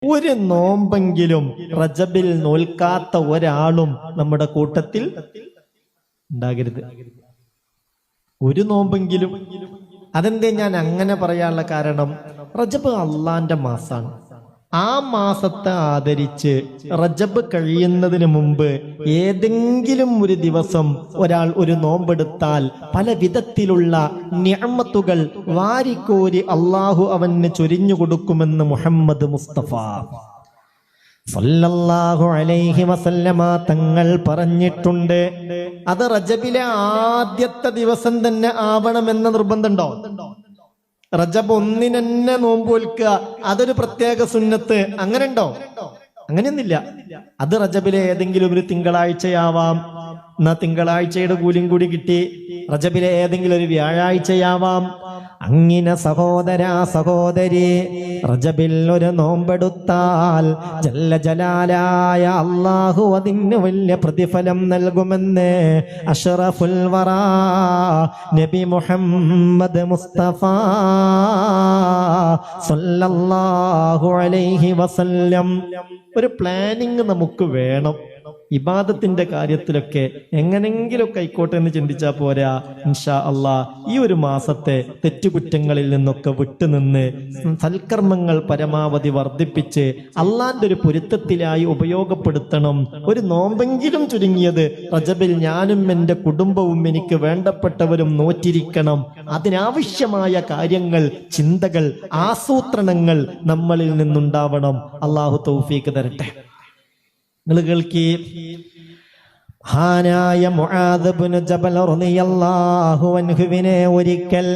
ഒരു നോമ്പെങ്കിലും റജബിൽ നോൽക്കാത്ത ഒരാളും നമ്മുടെ കൂട്ടത്തിൽ ഉണ്ടാകരുത്. ഒരു നോമ്പെങ്കിലും. അതെന്തേ ഞാൻ അങ്ങനെ പറയാനുള്ള കാരണം, റജബ് അള്ളാന്റെ മാസാണ്. ആ മാസത്തെ ആദരിച്ച് റജബ് കഴിയുന്നതിന് മുമ്പ് ഏതെങ്കിലും ഒരു ദിവസം ഒരാൾ ഒരു നോമ്പെടുത്താൽ പല വിധത്തിലുള്ള നിഅമത്തുകൾ വാരിക്കോരി അള്ളാഹു അവന് ചൊരിഞ്ഞു കൊടുക്കുമെന്ന് മുഹമ്മദ് മുസ്തഫ സല്ലല്ലാഹു അലൈഹി വസല്ലമ തങ്ങൾ പറഞ്ഞിട്ടുണ്ട്. അത് റജബിലെ ആദ്യത്തെ ദിവസം തന്നെ ആവണമെന്ന നിർബന്ധമുണ്ടോ? റജബ് ഒന്നിനെന്നെ നോമ്പ് നോൽക്കുക, അതൊരു പ്രത്യേക സുന്നത്ത്, അങ്ങനെ ഉണ്ടോ? അങ്ങനെയൊന്നില്ല. അത് റജബിലെ ഏതെങ്കിലും ഒരു തിങ്കളാഴ്ചയാവാം, എന്നാ തിങ്കളാഴ്ചയുടെ കൂലിയും കൂടി കിട്ടി. റജബിലെ ഏതെങ്കിലും ഒരു വ്യാഴാഴ്ചയാവാം. അങ്ങനെ സഹോദരാ സഹോദരി, റജബിൽ ഒരു നോമ്പെടുത്താൽ ജല്ല ജലാലായ അല്ലാഹു അതിന് വലിയ പ്രതിഫലം നൽകുമെന്ന് അഷ്റഫുൽ വറാ നബി മുഹമ്മദ് മുസ്തഫ സല്ലല്ലാഹു അലൈഹി വസല്ലം. ഒരു പ്ലാനിങ് നമുക്ക് വേണം. ഇബാദത്തിന്റെ കാര്യത്തിലൊക്കെ എങ്ങനെങ്കിലൊക്കെ ആയിക്കോട്ടെ എന്ന് ചിന്തിച്ചാൽ പോരാ. ഇൻഷാ അല്ലാഹ് ഈ ഒരു മാസത്തെ തെറ്റുകുറ്റങ്ങളിൽ നിന്നൊക്കെ വിട്ടുനിന്ന് സൽക്കർമ്മങ്ങൾ പരമാവധി വർദ്ധിപ്പിച്ച് അള്ളാന്റെ ഒരു പൊരുത്തത്തിലായി ഉപയോഗപ്പെടുത്തണം. ഒരു നോമ്പെങ്കിലും ചുരുങ്ങിയത് റജബിൽ ഞാനും എൻ്റെ കുടുംബവും എനിക്ക് വേണ്ടപ്പെട്ടവരും നോറ്റിരിക്കണം. അതിനാവശ്യമായ കാര്യങ്ങൾ, ചിന്തകൾ, ആസൂത്രണങ്ങൾ നമ്മളിൽ നിന്നുണ്ടാവണം. അള്ളാഹു തൗഫീഖ് തരട്ടെ. നിങ്ങൾ കേൾക്കി, മഹാനായ മുആദ് ഇബ്നു ജബൽ റളിയല്ലാഹു അൻഹുവിനെ ഒരിക്കൽ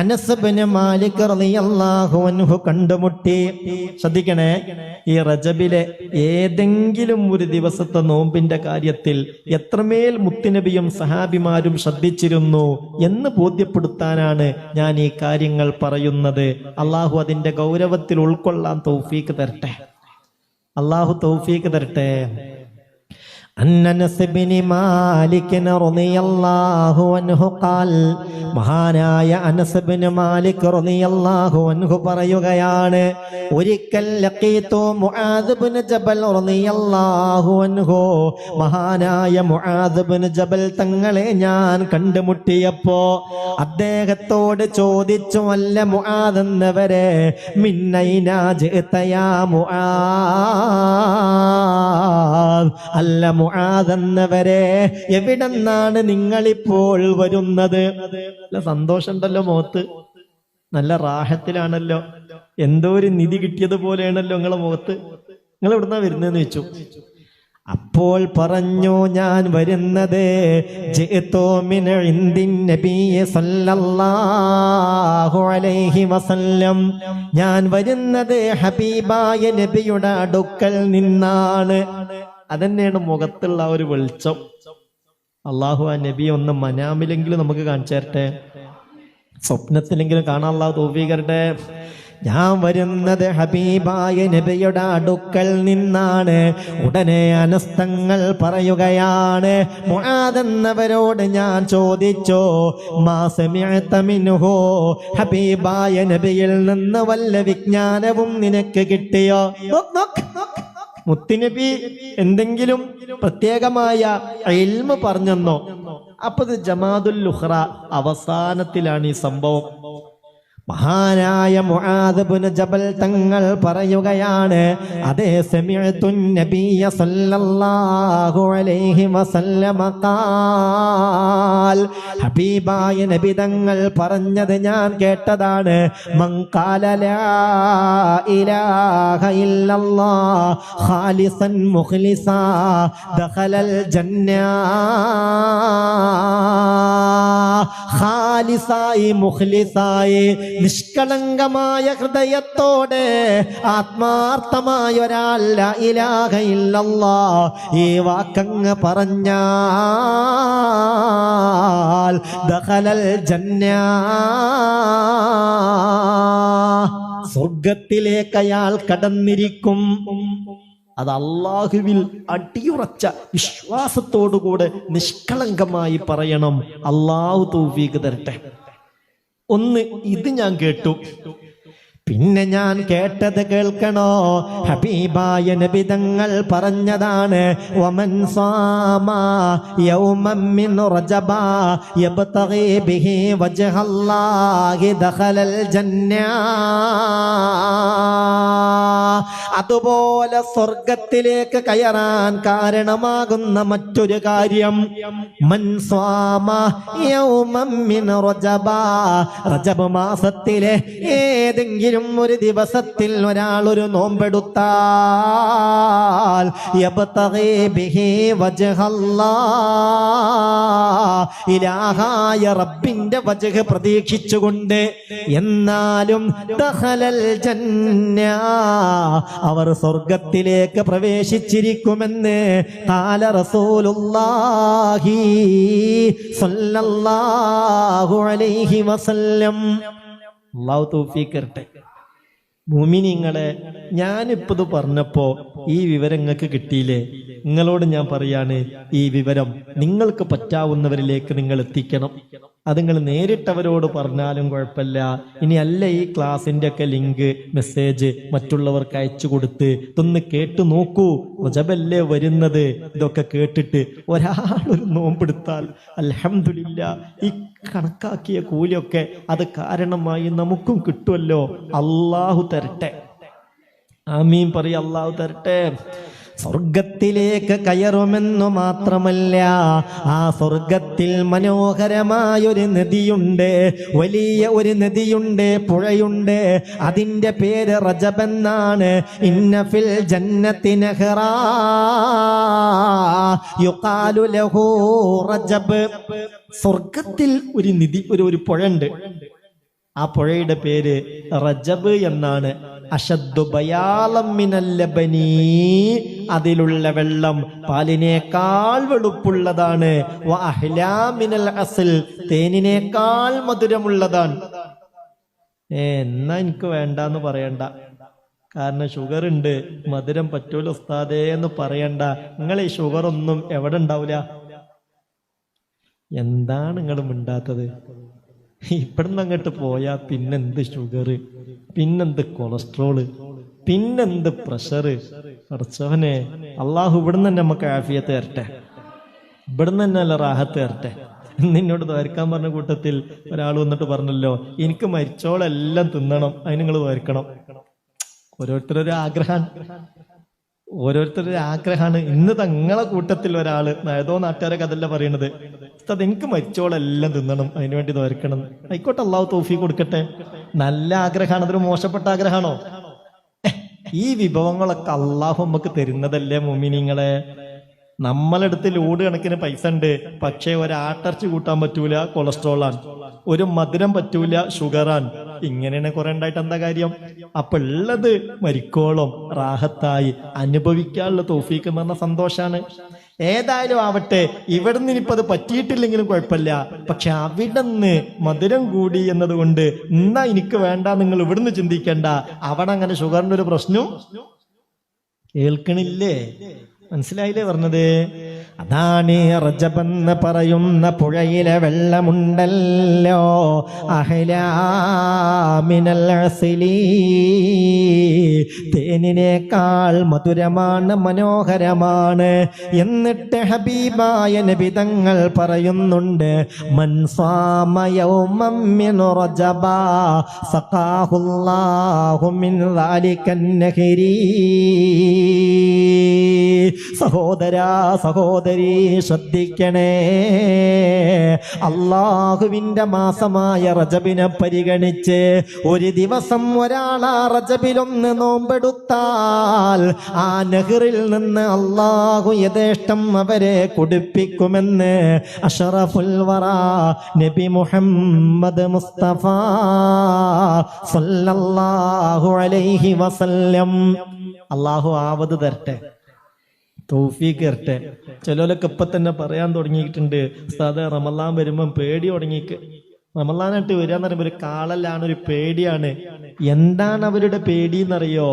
അനസ് ഇബ്നു മാലിക് റളിയല്ലാഹു അൻഹു കണ്ടുമുട്ടി. ശ്രദ്ധിക്കണേ, ഈ റജബിലെ ഏതെങ്കിലും ഒരു ദിവസത്തെ നോമ്പിന്റെ കാര്യത്തിൽ എത്രമേൽ മുത്തുനബിയും സഹാബിമാരും ശ്രദ്ധിച്ചിരുന്നു എന്ന് ബോധ്യപ്പെടുത്താനാണ് ഞാൻ ഈ കാര്യങ്ങൾ പറയുന്നത്. അള്ളാഹു അതിന്റെ ഗൗരവത്തിൽ ഉൾക്കൊള്ളാൻ തൗഫീഖ് തരട്ടെ. അല്ലാഹു തൗഫീഖ് തരട്ടെ. അനസ് ഇബ്നു മാലിക് റളിയല്ലാഹു അൻഹു ഖാൽ, മഹാനായ അനസ് ഇബ്നു മാലിക് റളിയല്ലാഹു അൻഹു പറയുകയാണ്, ഒരിക്കൽ ലഖീതു മുആദ് ഇബ്നു ജബൽ റളിയല്ലാഹു അൻഹു, മഹാനായ മുആദ് ഇബ്നു ജബൽ തങ്ങളെ ഞാൻ കണ്ടുമുട്ടിയപ്പോ അദ്ദേഹത്തോട് ചോദിച്ചു, അല്ല മുആദ് എന്നവരെ, മിന്നൈന ജിഅത യാ മുആദ്, അല്ല മുആദെന്നവരെ എവിടെന്നാണ് നിങ്ങളിപ്പോൾ വരുന്നത്? നല്ല സന്തോഷമുണ്ടല്ലോ മുഖത്ത്, നല്ല റാഹത്തിലാണല്ലോ, എന്തോ ഒരു നിധി കിട്ടിയതുപോലെയാണല്ലോ നിങ്ങളെ മുഖത്ത്. നിങ്ങൾ എവിടുന്നാ വരുന്നതെന്ന് ചോദിച്ചു. അപ്പോൾ പറഞ്ഞു, ഞാൻ വരുന്നത് ജിഅ്തു മിൻ ഇൻദിൻ നബിയ്യി സല്ലല്ലാഹു അലൈഹി വസല്ലം, ഞാൻ വരുന്നത് ഹബീബായ നബിയുടെ അടുക്കൽ നിന്നാണ്. അതന്നെയാണ് മുഖത്തുള്ള ഒരു വെളിച്ചം. അള്ളാഹു ആ നബിയെ ഒന്ന് മനാമിലെങ്കിലും നമുക്ക് കാണിച്ചു തരട്ടെ, സ്വപ്നത്തിലെങ്കിലും കാണാൻ അള്ളാഹു തൗഫീഖ് തരട്ടെ. ഞാൻ വരുന്നത് ഹബീബായ നബിയുടെ അടുക്കൽ നിന്നാണ്. ഉടനെ അനസ് തങ്ങൾ പറയുകയാണ്, മുആദ് എന്നവരോട് ഞാൻ ചോദിച്ചു, മാ സമിഅത മിൻഹു, ഹബീബായ നബിയിൽ നിന്ന് വല്ല വിജ്ഞാനവും നിനക്ക് കിട്ടിയോ? മുത്തുനബി എന്തെങ്കിലും പ്രത്യേകമായ ഇൽമ പറഞ്ഞെന്നോ? അപ്പൊ ഇത് ജമാദുൽ ഉഖ്റ അവസാനത്തിലാണ് ഈ സംഭവം. മഹാനായ മുആദ് ഇബ്നു ജബൽ തങ്ങൾ പറയുകയാണ്, അതേ, സമിഅതു നബിയ സല്ലല്ലാഹു അലൈഹി വസല്ലമ ഖാൽ, ഹബീബായ നബി തങ്ങൾ പറഞ്ഞത് ഞാൻ കേട്ടതാണ്. മൻ ഖാല ലാ ഇലാഹ ഇല്ലല്ലാഹ് ഖാലിസൻ മുഖ്ലിസാ ദഖലൽ ജന്ന. ഖാലിസായി മുഖ്ലിസായി നിഷ്കളങ്കമായ ഹൃദയത്തോടെ ആത്മാർത്ഥമായ ഒരാൾ ലാ ഇലാഹ ഇല്ലല്ലാഹ് ഈ വാക്കങ്ങ് പറഞ്ഞാൽ ദഖലൽ ജന്ന, സ്വർഗത്തിലേക്ക് അയാൾ കടന്നിരിക്കും. അത് അള്ളാഹുവിൽ അടിയുറച്ച വിശ്വാസത്തോടുകൂടെ നിഷ്കളങ്കമായി പറയണം. അള്ളാഹു തൗഫീഖ് തരട്ടെ. ഒന്ന് ഇത് ഞാൻ കേട്ടു. പിന്നെ ഞാൻ കേട്ടത് കേൾക്കണോ? ഹബീബായ നബി തങ്ങൾ പറഞ്ഞതാണ്, വമൻ സാമ യൗമൻ മിൻ റജബ യബ്തഗി ബിഹി വജ്ഹല്ലാഹി ദഖലൽ ജന്ന. അതുപോലെ സ്വർഗത്തിലേക്ക് കയറാൻ കാരണമാകുന്ന മറ്റൊരു കാര്യം, മൻ സാമ യൗമൻ മിൻ റജബ, റജബ് മാസത്തിലെ ഏതെങ്കിലും ഒരു ദിവസത്തിൽ ഒരാൾ ഒരു നോമ്പെടുത്താൽ യബ്തഗി ബിഹി വജ്ഹല്ലാഹ്, ഇലാഹായ റബ്ബിന്റെ വജ്ഹ് പ്രതീക്ഷിച്ചുകൊണ്ട്, എന്നാലും ദഖലൽ ജന്ന, അവർ സ്വർഗത്തിലേക്ക് പ്രവേശിച്ചിരിക്കുമെന്ന് ഖാല റസൂലുള്ളാഹി സ്വല്ലല്ലാഹു അലൈഹി വസല്ലം. അല്ലാഹു തൗഫീഖ് തരട്ടെ. മുഅ്മിനീങ്ങളെ, ഞാനിപ്പത് പറഞ്ഞപ്പോ ഈ വിവരം നിങ്ങൾക്ക് കിട്ടിയില്ലേ? നിങ്ങളോട് ഞാൻ പറയാണ്, ഈ വിവരം നിങ്ങൾക്ക് പറ്റാവുന്നവരിലേക്ക് നിങ്ങൾ എത്തിക്കണം. അത് നിങ്ങൾ നേരിട്ടവരോട് പറഞ്ഞാലും കുഴപ്പമില്ല. ഇനി അല്ല, ഈ ക്ലാസിന്റെ ഒക്കെ ലിങ്ക് മെസ്സേജ് മറ്റുള്ളവർക്ക് അയച്ചു കൊടുത്ത് ഇതൊന്ന് കേട്ടു നോക്കൂ. റജബല്ലേ വരുന്നത്, ഇതൊക്കെ കേട്ടിട്ട് ഒരാളൊരു നോമ്പെടുത്താൽ അൽഹംദുലില്ലാ, ഈ കണക്കാക്കിയ കൂലിയൊക്കെ അത് കാരണമായി നമുക്കും കിട്ടുമല്ലോ. അല്ലാഹു തരട്ടെ. ആമീൻ പറയ. അല്ലാഹു തരട്ടെ. സ്വർഗത്തിലേക്ക് കയറുമെന്നു മാത്രമല്ല, ആ സ്വർഗത്തിൽ മനോഹരമായൊരു നദിയുണ്ട്, വലിയ ഒരു നദിയുണ്ട്, പുഴയുണ്ട്. അതിന്റെ പേര് റജബ് എന്നാണ്. ഇന്ന ഫിൽ ജന്നത്തി നഹറാ യുഖാലു ലഹു റജബ്. സ്വർഗത്തിൽ ഒരു നദി, ഒരു പുഴയുണ്ട്. ആ പുഴയുടെ പേര് റജബ് എന്നാണ്. അശദ്ദു ബയാലം മിനൽ ലബനി, അതിലുള്ള വെള്ളം പാലിനേക്കാൾ വെളുപ്പുള്ളതാണ്. വ അഹ്ലാ മിനൽ അസ്ൽ, തേനിനേക്കാൾ മധുരമുള്ളതാണ്. എന്നാ എനിക്ക് വേണ്ടാന്ന് പറയണ്ട, കാരണം ഷുഗർ ഉണ്ട്, മധുരം പറ്റൂല ഉസ്താദേ എന്ന് പറയണ്ട. നിങ്ങൾ ഈ ഷുഗർ ഒന്നും എവിടെ ഉണ്ടാവില്ല. എന്താണ് നിങ്ങൾ മിണ്ടാത്തത്? ഇവിടുന്ന് അങ്ങോട്ട് പോയാ പിന്നെന്ത് ഷുഗർ, പിന്നെന്ത് കൊളസ്ട്രോള്, പിന്നെന്ത് പ്രഷറ്. പഠിച്ചവനെ, അള്ളാഹു ഇവിടുന്ന് തന്നെ നമുക്ക് ആഫിയത്ത് തരട്ടെ, ഇവിടുന്ന് തന്നെ അല്ല റാഹത്ത് തരട്ടെ. നിന്നോട് ദ്വാരക്കാൻ പറഞ്ഞ കൂട്ടത്തിൽ ഒരാൾ വന്നിട്ട് പറഞ്ഞല്ലോ, എനിക്ക് മരിച്ചോളെല്ലാം തിന്നണം, അതിന് നിങ്ങൾ ദ്വാരക്കണം. ഓരോരുത്തരൊരു ആഗ്രഹമാണ്. ഇന്ന് തങ്ങളെ കൂട്ടത്തിൽ ഒരാള്, ഏതോ നാട്ടുകാരൊക്കെ അതല്ല പറയണത്, അത് എനിക്ക് മരിച്ചോളെല്ലാം തിന്നണം, അതിനുവേണ്ടി ദ്വാരക്കണം. ആയിക്കോട്ടെ, അള്ളാഹു തൗഫീഖ് കൊടുക്കട്ടെ. നല്ല ആഗ്രഹമാണ്, അതൊരു മോശപ്പെട്ട ആഗ്രഹമാണോ? ഈ വിഭവങ്ങളൊക്കെ അള്ളാഹു നമുക്ക് തരുന്നതല്ലേ മുഅ്മിനീങ്ങളെ. നമ്മളെടുത്ത് ലോഡ് കണക്കിന് പൈസ ഉണ്ട്, പക്ഷെ ഒരാട്ടിറച്ചി കൂട്ടാൻ പറ്റൂല, കൊളസ്ട്രോളാണ്. ഒരു മധുരം പറ്റൂല, ഷുഗറാണ്. ഇങ്ങനെയാണ് കുറെ ഉണ്ടായിട്ട് എന്താ കാര്യം? അപ്പൊ ഉള്ളത് മരിക്കോളം റാഹത്തായി അനുഭവിക്കാനുള്ള തൗഫീഖ് എന്ന് പറഞ്ഞ സന്തോഷാണ്. ഏതായാലും ആവട്ടെ, ഇവിടുന്ന് ഇനിയിപ്പോ അത് പറ്റിയിട്ടില്ലെങ്കിലും കുഴപ്പമില്ല. പക്ഷെ അവിടുന്ന് മധുരം കൂടി എന്നതുകൊണ്ട് എന്നാ എനിക്ക് വേണ്ട നിങ്ങൾ ഇവിടുന്ന് ചിന്തിക്കണ്ട. അവിടെ അങ്ങനെ ഷുഗറിന്റെ ഒരു പ്രശ്നം കേൾക്കണില്ലേ? മനസ്സിലായില്ലേ പറഞ്ഞത്? അതാണ് റജബെന്ന് പറയുന്ന പുഴയിലെ വെള്ളമുണ്ടല്ലോ, അഹ്ലാ മിനൽ അസ്ലി, തേനിനേക്കാൾ മധുരമാണ്, മനോഹരമാണ്. എന്നിട്ട് ഹബീബായ നബി തങ്ങൾ പറയുന്നുണ്ട്, മൻ സാമ യൗമൻ മിൻ റജബ സഖാഹുല്ലാഹു മിൻ ദാലികൻ നഹരി. സഹോദരാ സഹോദരി ശ്രദ്ധിക്കണേ, അള്ളാഹുവിന്റെ മാസമായ റജബിനെ പരിഗണിച്ച് ഒരു ദിവസം ഒരാൾ ആ റജബിലൊന്ന് നോമ്പെടുത്താൽ ആ നഹറിൽ നിന്ന് അള്ളാഹു യഥേഷ്ടം അവരെ കുടിപ്പിക്കുമെന്ന് അഷ്റഫുൽ വറാ നബി മുഹമ്മദ് മുസ്തഫ സല്ലല്ലാഹു അലൈഹി വസല്ലം. അള്ളാഹു ആവത് തരട്ടെ, തൗഫീഖ് തരട്ടെ. ചിലരൊക്കെ ഇപ്പൊ തന്നെ പറയാൻ തുടങ്ങിയിട്ടുണ്ട്, ഉസ്താദേ റമളാൻ വരുമ്പം പേടി തുടങ്ങിക്ക്. റമളാനായിട്ട് വരിക എന്ന് പറയുമ്പോൾ ഒരു കാളലാണ്, ഒരു പേടിയാണ്. എന്താണ് അവരുടെ പേടി എന്നറിയോ?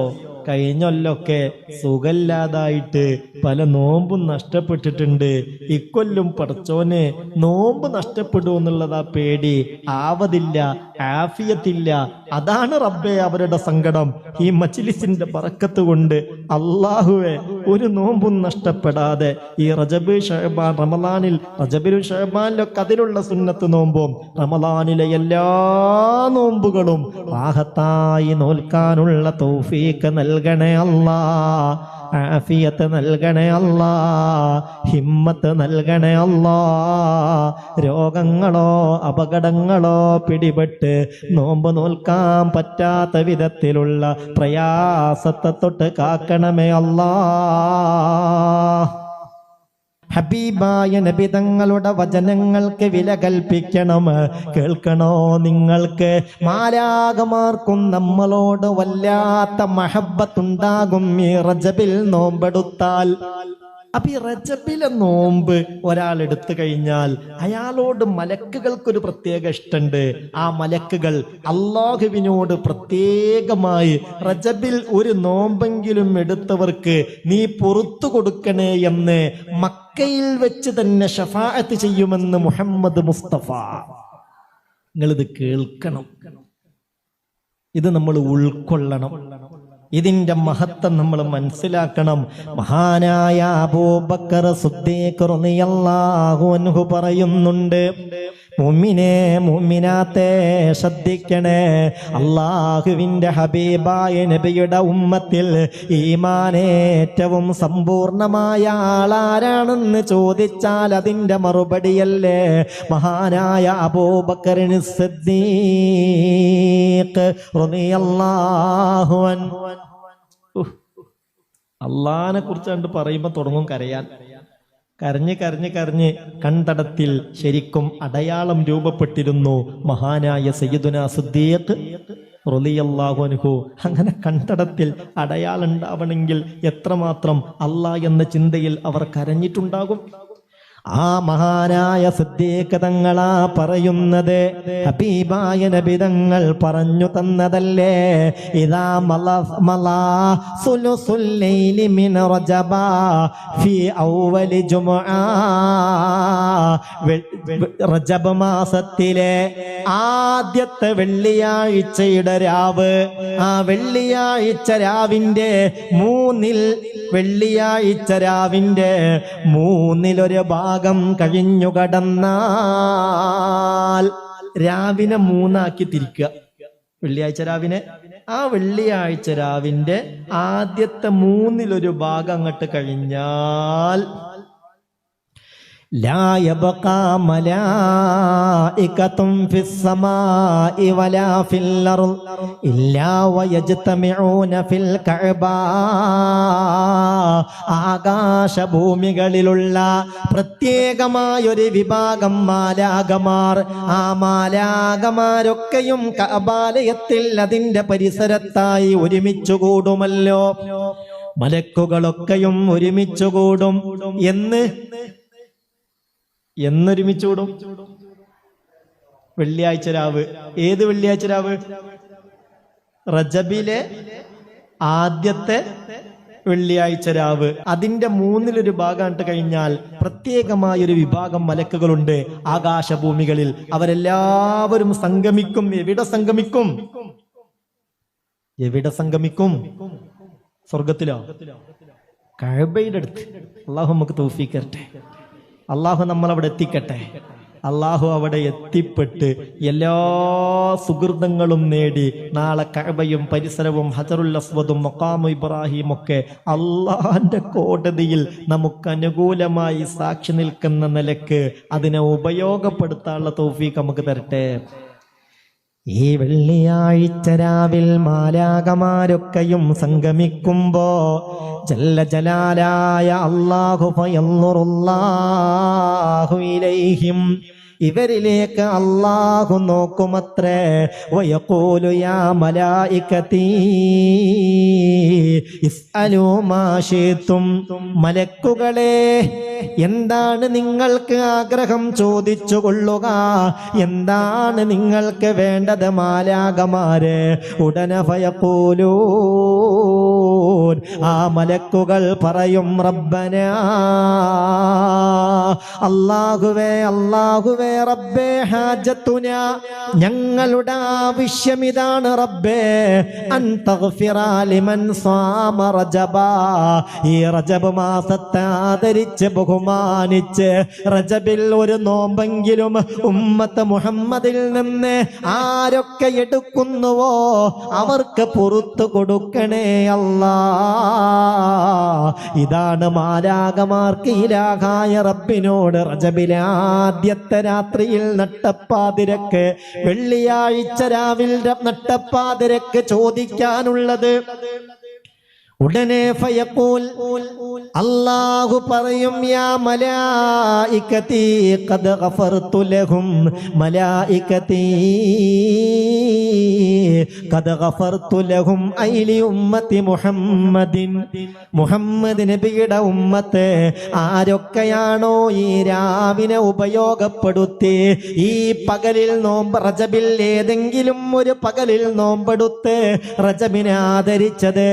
കഴിഞ്ഞൊല്ലൊക്കെ സുഖമില്ലാതായിട്ട് പല നോമ്പും നഷ്ടപ്പെട്ടിട്ടുണ്ട്. ഇക്കൊല്ലും പടച്ചോനെ നോമ്പ് നഷ്ടപ്പെടുമെന്നുള്ളതാ പേടി. ആവതില്ല, ആഫിയത്തില്ല. അതാണ് റബ്ബേ അവരുടെ സങ്കടം. ഈ മജ്ലിസിന്റെ ബറക്കത്ത് കൊണ്ട് അല്ലാഹുവേ ഒരു നോമ്പും നഷ്ടപ്പെടാതെ ഈ റജബ് ശഅബാൻ റമളാനിൽ റജബിലും ശഅബാനിലൊക്കെ അതിലുള്ള സുന്നത്ത് നോമ്പും റമളാനിലെ എല്ലാ നോമ്പുകളും റാഹത്തായി നോൽക്കാനുള്ള തൗഫീഖ് നൽകണേ അല്ലാ. ആഫിയത്ത് നൽകണേ അല്ലാ. ഹിമ്മത്ത് നൽകണേ അല്ലാ. രോഗങ്ങളോ അപകടങ്ങളോ പിടിപെട്ട് നോമ്പ് നോൽക്കാൻ പറ്റാത്ത വിധത്തിലുള്ള പ്രയാസത്തെ തൊട്ട് കാക്കണമേ അല്ലാ. ഹബീബായ നബി തങ്ങളുടെ വചനങ്ങൾക്ക് വില കൽപ്പിക്കണം. കേൾക്കണോ നിങ്ങൾക്ക്? മാലാകമാർക്കും നമ്മളോട് വല്ലാത്ത മഹബ്ബത്തുണ്ടാകും ഈ റജബിൽ നോമ്പെടുത്താൽ. അപ്പൊ ഈ റജബിലെ നോമ്പ് ഒരാൾ എടുത്തു കഴിഞ്ഞാൽ അയാളോട് മലക്കുകൾക്കൊരു പ്രത്യേക ഇഷ്ടമുണ്ട്. ആ മലക്കുകൾ അല്ലാഹുവിനോട് പ്രത്യേകമായി റജബിൽ ഒരു നോമ്പെങ്കിലും എടുത്തവർക്ക് നീ പുറത്തു കൊടുക്കണേ എന്ന് മക്കയിൽ വെച്ച് തന്നെ ശഫാഅത്ത് ചെയ്യുമെന്ന് മുഹമ്മദ് മുസ്തഫ. നിങ്ങളിത് കേൾക്കണം, ഇത് നമ്മൾ ഉൾക്കൊള്ളണം, ഇതിന്റെ മഹത്വം നമ്മൾ മനസ്സിലാക്കണം. മഹാനായ അബൂബക്കർ സിദ്ദീഖ് റളിയല്ലാഹു അൻഹു പറയുന്നുണ്ട്, മുഅ്മിനേ മുഅ്മിനാത്തേ ശ്രദ്ധിക്കണേ, അല്ലാഹുവിന്റെ ഹബീബായ നബിയുടെ ഉമ്മത്തിൽ ഈമാൻ ഏറ്റവും സമ്പൂർണമായ ആളാരാണെന്ന് ചോദിച്ചാൽ അതിന്റെ മറുപടിയല്ലേ മഹാനായ അബൂബക്കർ സിദ്ദീഖ് റളിയല്ലാഹു അൻഹു. അള്ളാഹിനെ കുറിച്ച് കണ്ട് പറയുമ്പോൾ തുടങ്ങും കരയാൻ. കരഞ്ഞ് കരഞ്ഞ് കരഞ്ഞ് കൺതടത്തിൽ ശരിക്കും അടയാളം രൂപപ്പെട്ടിരുന്നു മഹാനായ സയ്യിദുനാ സിദ്ദീഖ് റളിയല്ലാഹു അൻഹു. അങ്ങനെ കൺതടത്തിൽ അടയാളം ഉണ്ടാവണമെങ്കിൽ എത്രമാത്രം അല്ലാഹ് എന്ന ചിന്തയിൽ അവർ കരഞ്ഞിട്ടുണ്ടാകും. ആ മഹാനായ സിദ്ദീഖ് തങ്ങളാ പറയുന്നത്, ഹബീബായ നബി തങ്ങൾ പറഞ്ഞു തന്നതല്ലേ, ഇദാ മലാ സുലുസുൽ ലൈലി മിൻ റജബ ഫീ ഔവലി ജുമുഅ. റജബ് മാസത്തിലെ ആദ്യത്തെ വെള്ളിയാഴ്ചയുടെ രാവ്, ആ വെള്ളിയാഴ്ച രാവിന്റെ വെള്ളിയാഴ്ച രാവിന്റെ മൂന്നിലൊരു ഭാഗം കഴിഞ്ഞു കടന്നാൽ, രാവിനെ മൂന്നാക്കി തിരിക്കുക. വെള്ളിയാഴ്ച രാവിനെ, ആ വെള്ളിയാഴ്ച രാവിന്റെ ആദ്യത്തെ മൂന്നിലൊരു ഭാഗം അങ്ങോട്ട് കഴിഞ്ഞാൽ ലാ യബ്ഖാ മലായികതും ഫിസ് സമാഇ വലാ ഫിൽ അർള് ഇല്ലാ വയജ്തമിഊന ഫിൽ കഅബ. ആകാശഭൂമികളിലുള്ള പ്രത്യേകമായൊരു വിഭാഗം മാലാകമാർ, ആ മാലാകമാരൊക്കെയും കഅബാലയത്തിൽ അതിന്റെ പരിസരത്തായി ഒരുമിച്ചു കൂടുമല്ലോ. മലക്കുകളൊക്കെയും ഒരുമിച്ചു കൂടും. എന്നൊരുമിച്ചു കൂടും? വെള്ളിയാഴ്ച രാവ്. ഏത് വെള്ളിയാഴ്ച രാവ്? റജബിലെ ആദ്യത്തെ വെള്ളിയാഴ്ച രാവ്. അതിന്റെ മൂന്നിലൊരു ഭാഗമായിട്ട് കഴിഞ്ഞാൽ പ്രത്യേകമായൊരു വിഭാഗം മലക്കുകളുണ്ട് ആകാശഭൂമികളിൽ. അവരെല്ലാവരും സംഗമിക്കും. എവിടെ സംഗമിക്കും? എവിടെ സംഗമിക്കും? സ്വർഗത്തിലോ? കഅബയുടെ അടുത്ത്. അല്ലാഹു നമുക്ക് തൗഫീഖ് തരട്ടെ. അള്ളാഹു നമ്മളവിടെ എത്തിക്കട്ടെ. അള്ളാഹു അവിടെ എത്തിപ്പെട്ട് എല്ലാ സുഹൃതങ്ങളും നേടി നാളെ കഅബയും പരിസരവും ഹജറുൽ അസ്വദും മഖാമു ഇബ്രാഹിം ഒക്കെ അള്ളാഹിന്റെ കോടതിയിൽ നമുക്ക് അനുകൂലമായി സാക്ഷി നിൽക്കുന്ന നിലക്ക് അതിനെ ഉപയോഗപ്പെടുത്താനുള്ള തൗഫീഖ് നമുക്ക് തരട്ടെ. ഈ വെള്ളിയാഴ്ച രാവിൽ മാലാകമാരൊക്കെയും സംഗമിക്കുമ്പോ ജല്ല ജലാലായ അല്ലാഹു ഫയൻളുറുല്ലാഹു ഇലൈഹിം ഇവരിലേക്ക് അല്ലാഹു നോക്കുമത്രേ. വയഖൂലു യാ മലായികതീ ഇസ്അലൂ മാ ശിഅ്തും. മലക്കുകളെ, എന്താണ് നിങ്ങൾക്ക് ആഗ്രഹം ചോദിച്ചു കൊള്ളുക, എന്താണ് നിങ്ങൾക്ക് വേണ്ടത് മാലാകമാരെ. ഉടനെ ഫയഖൂലൂൻ, ആ മലക്കുകൾ പറയും, റബ്ബനാ, അല്ലാഹുവേ അല്ലാഹുവേ, റബ്ബേ ഹാജത്തുന, ഞങ്ങളുടെ ആവശ്യം ഇതാണ് റബ്ബേ, അൻ തഗ്ഫിറ ലിമൻ സാമ റജബ, ഈ റജബ് മാസത്തെ ആദരിച്ച് ബഹുമാനിച്ച് റജബിൽ ഒരു നോമ്പെങ്കിലും ഉമ്മത്ത് മുഹമ്മദിൽ നിന്ന് ആരൊക്കെ എടുക്കുന്നുവോ അവർക്ക് പുറത്തു കൊടുക്കണേ അല്ലാ. ഇതാണ് മാലാകമാർക്ക് ഇലാഹായ റബ്ബിനോട് റജബിലെ ആദ്യത്തെ രാത്രിയിൽ നട്ടപ്പാതിരക്ക്, വെള്ളിയാഴ്ച രാവിലെ നട്ടപ്പാതിരക്ക് ചോദിക്കാനുള്ളത്. ഉടനെ ഫയഖൂൽ, അല്ലാഹു പറയും, യാ മലായികതീ ഖദ് ഗഫർതു ലഹും, മലായികതീ ഖദ് ഗഫർതു ലഹും ഐലി ഉമ്മത്തി മുഹമ്മദിൻ. മുഹമ്മദ് നബിയുടെ ഉമ്മത്ത് ആരൊക്കെയാണോ ഈ രാവിനെ ഉപയോഗപ്പെടുത്തി ഈ പകലിൽ നോമ്പ്, റജബിൽ ഏതെങ്കിലും ഒരു പകലിൽ നോമ്പെടുത്ത് റജബിനെ ആദരിച്ചത്,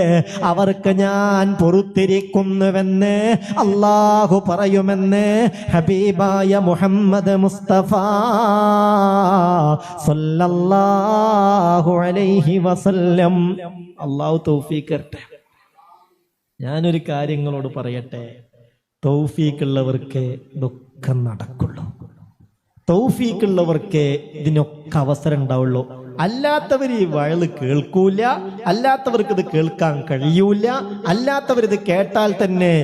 അവർക്ക് ഞാൻ പൊറുത്തിരിക്കുന്നുവെന്ന് അല്ലാഹു പറയുമെന്ന് ഹബീബായ മുഹമ്മദ് മുസ്തഫ സല്ലല്ലാഹു അലൈഹി വസല്ലം. അല്ലാഹു തൗഫീഖ് തരട്ടെ. ഞാനൊരു കാര്യങ്ങളോട് പറയട്ടെ, തൗഫീഖുള്ളവർക്ക് ഇതൊക്കെ നടക്കുള്ളൂ. തൗഫീഖുള്ളവർക്ക് ഇതിനൊക്കെ അവസരം ഉണ്ടാവുള്ളൂ. അല്ലാത്തവർ ഈ വയല് കേൾക്കൂല, അല്ലാത്തവർക്ക് ഇത് കേൾക്കാൻ കഴിയൂല, അല്ലാത്തവരിത് കേട്ടാൽ തന്നെ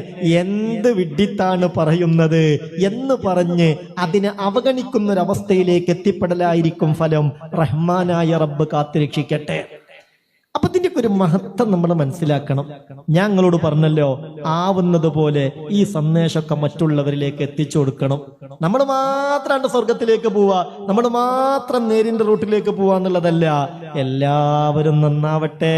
എന്ത് വിഡ്ഢിത്താണ് പറയുന്നത് എന്ന് പറഞ്ഞ് അതിനെ അവഗണിക്കുന്നൊരവസ്ഥയിലേക്ക് എത്തിപ്പെടലായിരിക്കും ഫലം. റഹ്മാനായ റബ്ബ് കാത്തുരക്ഷിക്കട്ടെ. അപ്പൊ ഇതിന്റെയൊക്കെ ഒരു മഹത്വം നമ്മൾ മനസ്സിലാക്കണം. ഞങ്ങളോട് പറഞ്ഞല്ലോ, ആവുന്നത് പോലെ ഈ സന്ദേശമൊക്കെ മറ്റുള്ളവരിലേക്ക് എത്തിച്ചു കൊടുക്കണം. നമ്മൾ മാത്രമാണ് സ്വർഗത്തിലേക്ക് പോവാ, നമ്മൾ മാത്രം നേരിന്റെ റൂട്ടിലേക്ക് പോവാന്നുള്ളതല്ല. എല്ലാവരും നന്നാവട്ടെ.